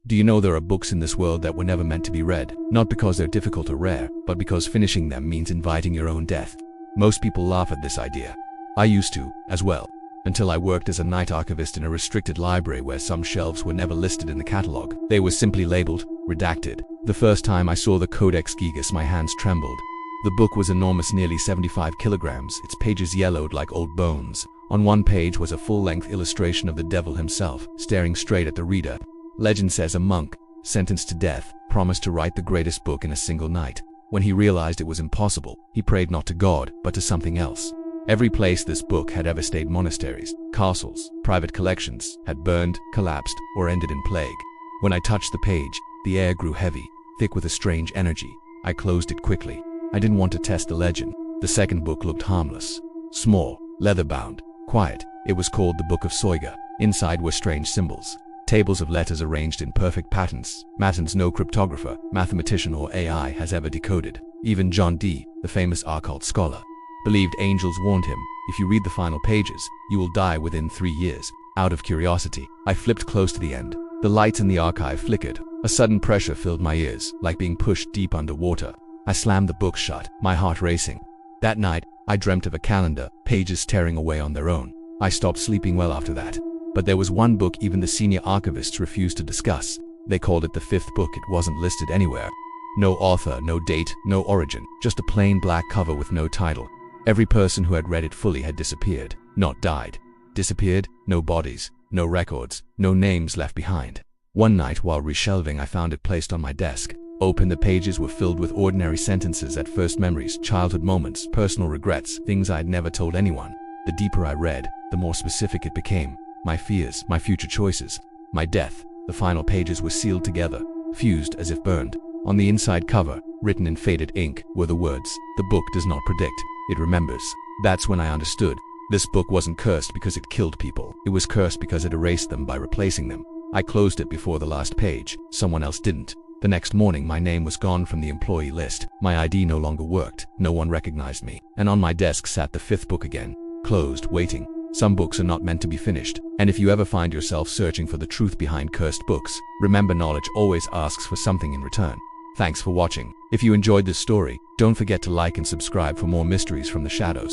Do you know there are books in this world that were never meant to be read? Not because they're difficult or rare, but because finishing them means inviting your own death. Most people laugh at this idea. I used to, as well, until I worked as a night archivist in a restricted library where some shelves were never listed in the catalog. They were simply labeled, redacted. The first time I saw the Codex Gigas, my hands trembled. The book was enormous, nearly 75 kilograms, its pages yellowed like old bones. On one page was a full-length illustration of the devil himself, staring straight at the reader. Legend says a monk, sentenced to death, promised to write the greatest book in a single night. When he realized it was impossible, he prayed not to God, but to something else. Every place this book had ever stayed, monasteries, castles, private collections, had burned, collapsed, or ended in plague. When I touched the page, the air grew heavy, thick with a strange energy. I closed it quickly. I didn't want to test the legend. The second book looked harmless. Small, leather-bound, quiet. It was called the Book of Soiga. Inside were strange symbols. Tables of letters arranged in perfect patterns. Patterns no cryptographer, mathematician or AI has ever decoded. Even John Dee, the famous occult scholar, believed angels warned him, if you read the final pages, you will die within 3 years. Out of curiosity, I flipped close to the end. The lights in the archive flickered. A sudden pressure filled my ears, like being pushed deep underwater. I slammed the book shut, my heart racing. That night, I dreamt of a calendar, pages tearing away on their own. I stopped sleeping well after that. But there was one book even the senior archivists refused to discuss. They called it the fifth book. It wasn't listed anywhere. No author, no date, no origin, just a plain black cover with no title. Every person who had read it fully had disappeared, not died. Disappeared, no bodies, no records, no names left behind. One night while reshelving, I found it placed on my desk. Open, the pages were filled with ordinary sentences at first, memories, childhood moments, personal regrets, things I had never told anyone. The deeper I read, the more specific it became. My fears, my future choices, my death. The final pages were sealed together, fused as if burned. On the inside cover, written in faded ink, were the words, "The book does not predict, it remembers." That's when I understood. This book wasn't cursed because it killed people. It was cursed because it erased them by replacing them. I closed it before the last page. Someone else didn't. The next morning, my name was gone from the employee list. My ID no longer worked. No one recognized me. And on my desk sat the fifth book again, closed, waiting. Some books are not meant to be finished. And if you ever find yourself searching for the truth behind cursed books, remember, knowledge always asks for something in return. Thanks for watching. If you enjoyed this story, don't forget to like and subscribe for more mysteries from the shadows.